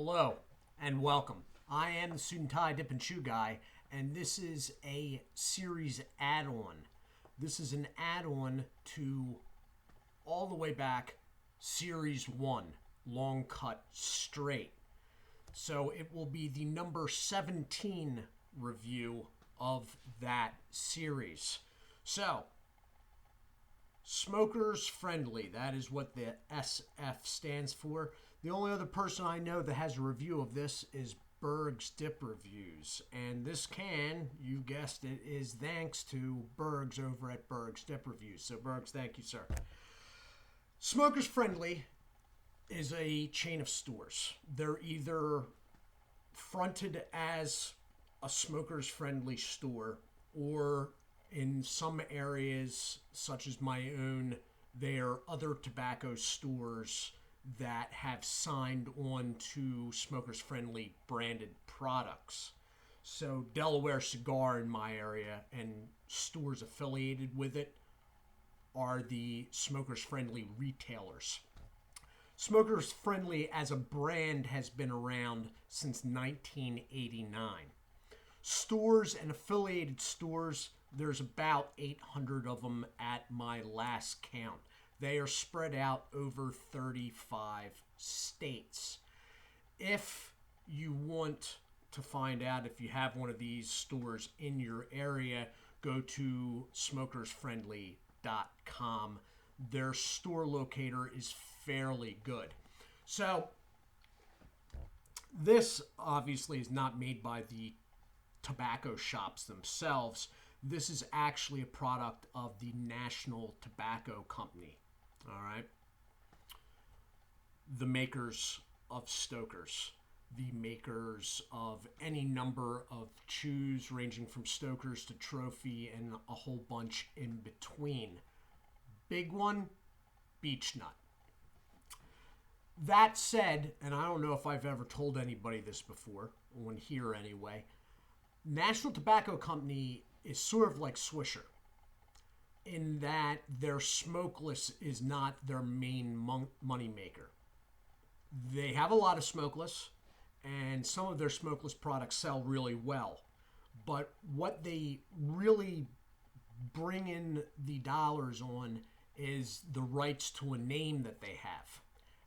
Hello and welcome. I am the Suit&Tie Dip&ChewGuy, and this is a series add-on. This is an add-on to all the way back Series 1, Long Cut Straight. So it will be the number 17 review of that series. So, smokers friendly, that is what the SF stands for. The only other person I know that has a review of this is Berg's Dip Reviews. And this can, you guessed it, is thanks to Berg's over at Berg's Dip Reviews. So Berg's, thank you, sir. Smokers Friendly is a chain of stores. They're either fronted as a smokers friendly store, or in some areas, such as my own, they are other tobacco stores that have signed on to smokers friendly branded products. So Delaware Cigar in my area and stores affiliated with it are the smokers friendly retailers. Smokers Friendly as a brand has been around since 1989. Stores and affiliated stores, there's about 800 of them at my last count. They are spread out over 35 states. If you want to find out if you have one of these stores in your area, go to smokersfriendly.com. Their store locator is fairly good. So, this obviously is not made by the tobacco shops themselves. This is actually a product of the National Tobacco Company. All right. The makers of Stokers, the makers of any number of chews ranging from Stokers to Trophy and a whole bunch in between. Big one, Beech Nut. That said, and I don't know if I've ever told anybody this before, on here anyway, National Tobacco Company is sort of like Swisher, in that their smokeless is not their main money maker. They have a lot of smokeless, and some of their smokeless products sell really well. But what they really bring in the dollars on is the rights to a name that they have.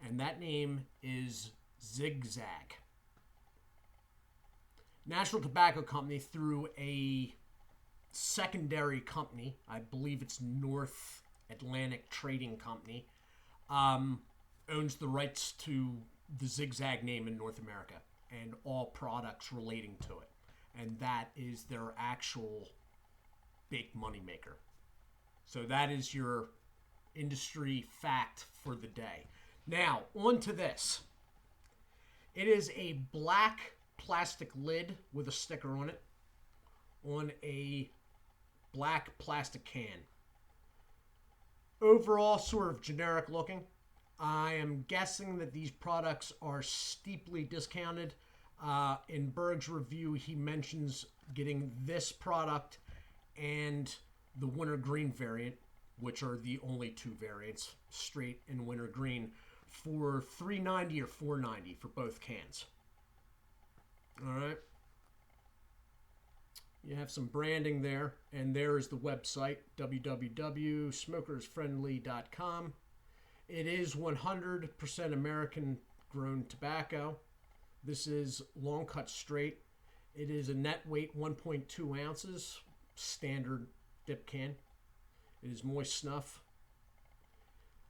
And that name is Zigzag. National Tobacco Company, through a secondary company, I believe it's North Atlantic Trading Company, owns the rights to the Zigzag name in North America and all products relating to it. And that is their actual big money maker. So that is your industry fact for the day. Now, on to this. It is a black plastic lid with a sticker on it on a black plastic can. Overall, sort of generic looking. I am guessing that these products are steeply discounted. In Berg's review, he mentions getting this product and the winter green variant, which are the only two variants, straight and winter green, for $3.90 or $4.90 for both cans. All right. You have some branding there, and there is the website, www.smokersfriendly.com. It is 100% American-grown tobacco. This is long cut straight. It is a net weight 1.2 ounces, standard dip can. It is moist snuff.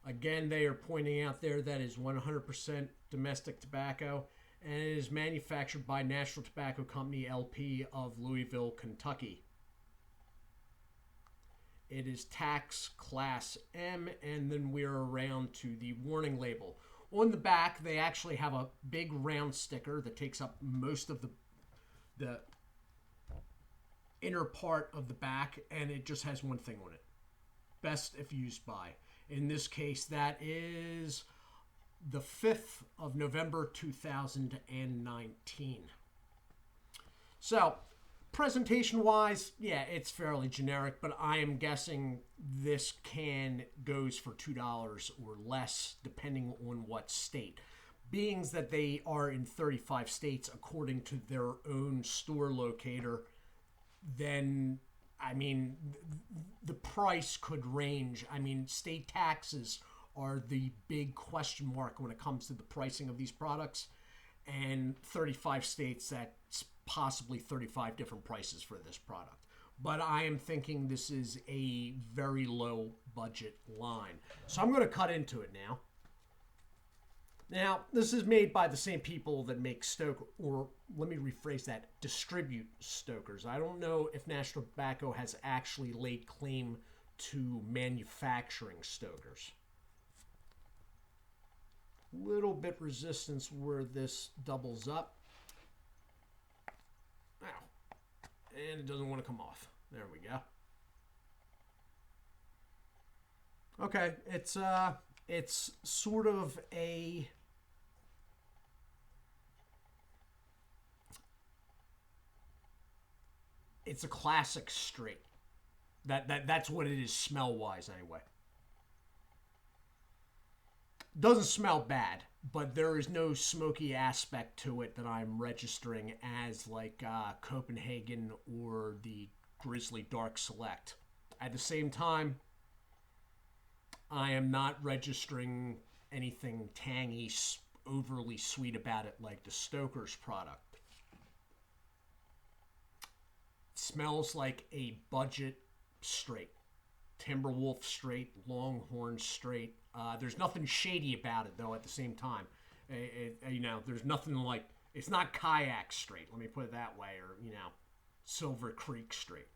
Again, they are pointing out there that is 100% domestic tobacco, and it is manufactured by National Tobacco Company, LP of Louisville, Kentucky. It is tax class M, and then we're around to the warning label. On the back, they actually have a big round sticker that takes up most of the inner part of the back, and it just has one thing on it. Best if used by. In this case, that is the 5th of November 2019. So, presentation-wise, yeah, it's fairly generic, but I am guessing this can goes for $2 or less, depending on what state. beings that they are in 35 states according to their own store locator, then I mean the price could range. I mean, state taxes are the big question mark when it comes to the pricing of these products, and 35 states, that's possibly 35 different prices for this product. But I am thinking this is a very low budget line. So I'm going to cut into it now. Now, this is made by the same people that make Stoker, or let me rephrase that, distribute Stokers. I don't know if National Tobacco has actually laid claim to manufacturing Stokers. Little bit resistance where this doubles up. Ow. And it doesn't want to come off. There we go. Okay, it's sort of a it's a classic straight. That's what it is smell wise anyway. Doesn't smell bad, but there is no smoky aspect to it that I'm registering as like Copenhagen or the Grizzly Dark Select. At the same time, I am not registering anything tangy, overly sweet about it like the Stoker's product. It smells like a budget straight. Timberwolf straight, Longhorn straight. There's nothing shady about it, though, at the same time. There's nothing like... It's not Kayak straight, let me put it that way, or, Silver Creek straight.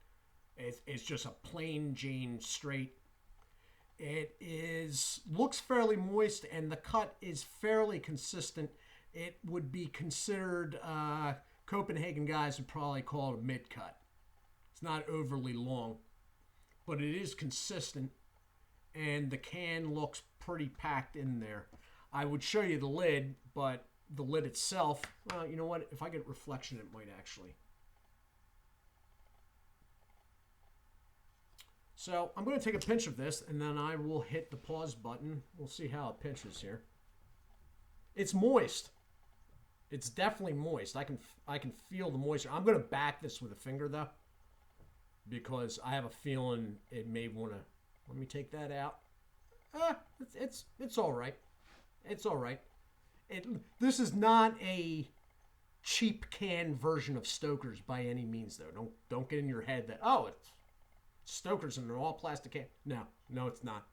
It's just a plain Jane straight. It looks fairly moist, and the cut is fairly consistent. It would be considered... Copenhagen guys would probably call it a mid-cut. It's not overly long, but it is consistent. And the can looks pretty packed in there. I would show you the lid, but the lid itself, well, you know what? If I get reflection, it might actually. So I'm going to take a pinch of this, and then I will hit the pause button. We'll see how it pinches here. It's moist. It's definitely moist. I can feel the moisture. I'm going to back this with a finger, though, because I have a feeling it may want to. Let me take that out. It's all right. It's all right. This is not a cheap can version of Stoker's by any means, though. Don't get in your head that it's Stoker's in an all plastic can. No, it's not.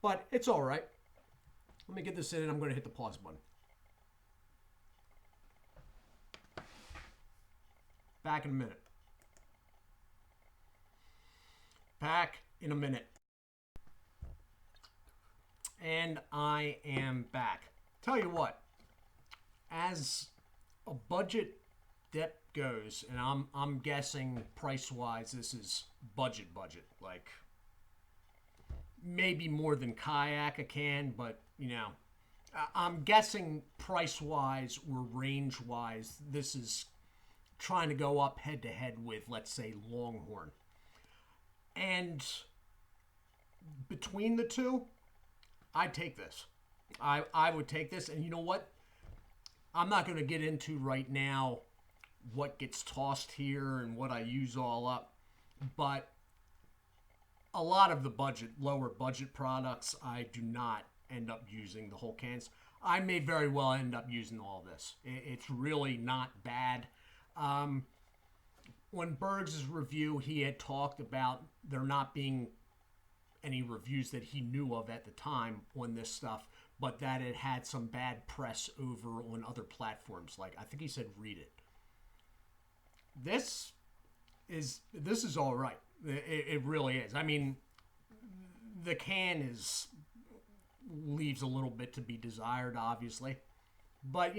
But it's all right. Let me get this in, and I'm going to hit the pause button. Back in a minute. Back in a minute. And I am back. Tell you what, as a budget dip goes, and I'm guessing price-wise this is budget, like maybe more than Kayak a can, but I'm guessing price-wise or range-wise this is trying to go up head-to-head with, let's say, Longhorn. And between the two, I'd take this. I would take this. And you know what? I'm not going to get into right now what gets tossed here and what I use all up. But a lot of the lower budget products, I do not end up using the whole cans. I may very well end up using all this. It's really not bad. When Bergs' review, he had talked about there not being any reviews that he knew of at the time on this stuff, but that it had some bad press over on other platforms. Like, I think he said Read It. This is all right. It really is. I mean, the can leaves a little bit to be desired, obviously. But,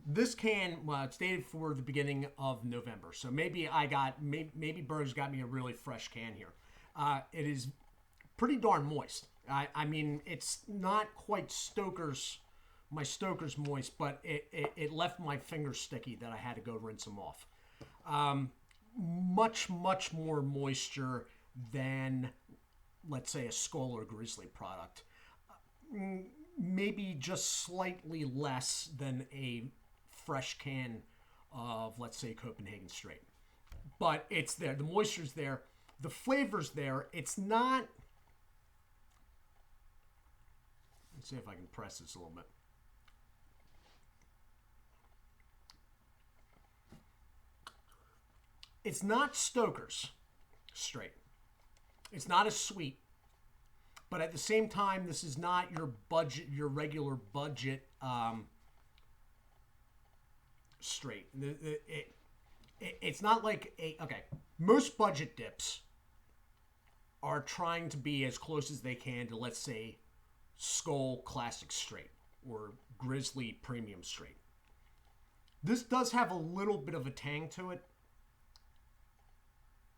this can, it's dated for the beginning of November. So maybe maybe Bergs got me a really fresh can here. It is pretty darn moist. I mean, it's not quite my Stoker's moist, but it left my fingers sticky that I had to go rinse them off. Much more moisture than, let's say, a Skull or Grizzly product. maybe just slightly less than a fresh can of, let's say, Copenhagen Straight. But it's there. The moisture's there. The flavor's there. It's not... Let's see if I can press this a little bit. It's not Stoker's Straight. It's not as sweet. But at the same time, this is not your budget, your regular budget straight. It's not like a... Okay, most budget dips are trying to be as close as they can to, let's say, Skull Classic Straight or Grizzly Premium Straight. This does have a little bit of a tang to it.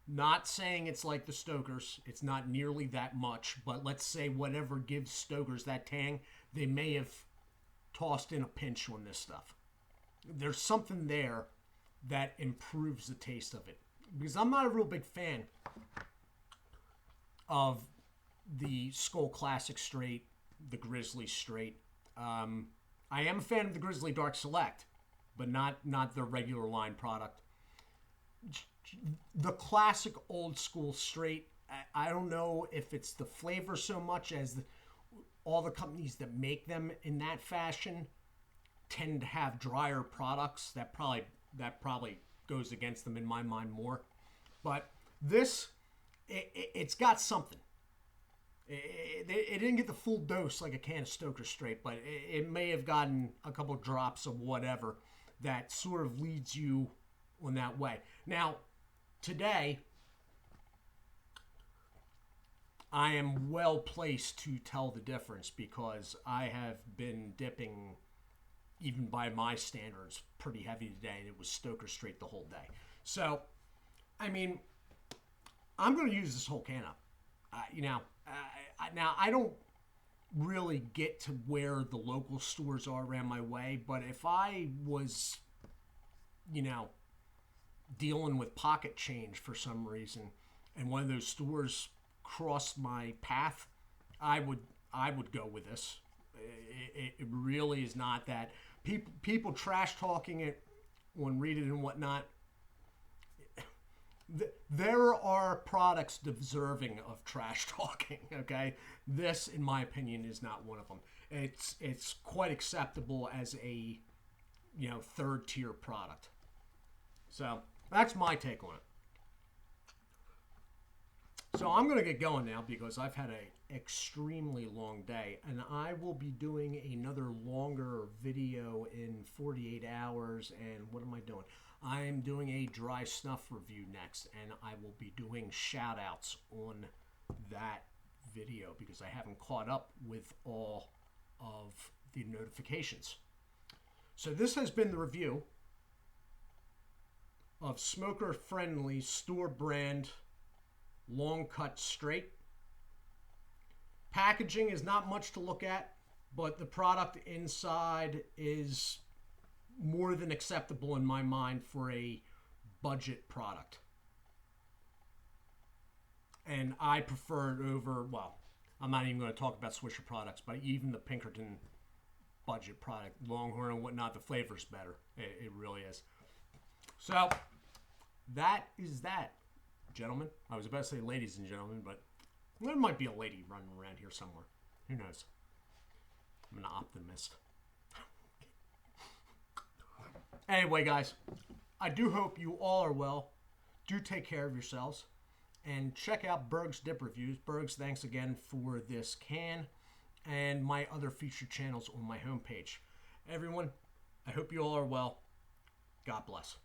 Not saying it's like the Stoker's. It's not nearly that much, but let's say whatever gives Stoker's that tang, they may have tossed in a pinch on this stuff. There's something there that improves the taste of it. Because I'm not a real big fan of the Skull Classic Straight, the Grizzly Straight. I am a fan of the Grizzly Dark Select, but not the regular line product. The classic old school straight, I don't know if it's the flavor so much as all the companies that make them in that fashion tend to have drier products. That probably goes against them in my mind more. But this, it's got something. It didn't get the full dose like a can of Stoker Straight, but it may have gotten a couple drops of whatever that sort of leads you on that way. Now, today, I am well placed to tell the difference because I have been dipping, even by my standards, pretty heavy today, and it was Stoker Straight the whole day. So, I mean, I'm going to use this whole can up. Now, I don't really get to where the local stores are around my way, but if I was, dealing with pocket change for some reason and one of those stores crossed my path, I would go with this. It really is not that. People trash talking it on Read It and whatnot. There are products deserving of trash talking, okay? This, in my opinion, is not one of them. It's quite acceptable as a, third tier product. So that's my take on it. So I'm going to get going now because I've had an extremely long day, and I will be doing another longer video in 48 hours. And what am I doing? I am doing a dry snuff review next, and I will be doing shout outs on that video because I haven't caught up with all of the notifications. So this has been the review of smoker friendly store brand long cut straight. Packaging is not much to look at, but the product inside is more than acceptable in my mind for a budget product. And I prefer it over, well, I'm not even going to talk about Swisher products, but even the Pinkerton budget product, Longhorn and whatnot, the flavor's better. It really is. So, that is that, gentlemen. I was about to say ladies and gentlemen, but there might be a lady running around here somewhere. Who knows? I'm an optimist. Anyway, guys, I do hope you all are well. Do take care of yourselves. And check out Berg's Dip Reviews. Berg's, thanks again for this can and my other featured channels on my homepage. Everyone, I hope you all are well. God bless.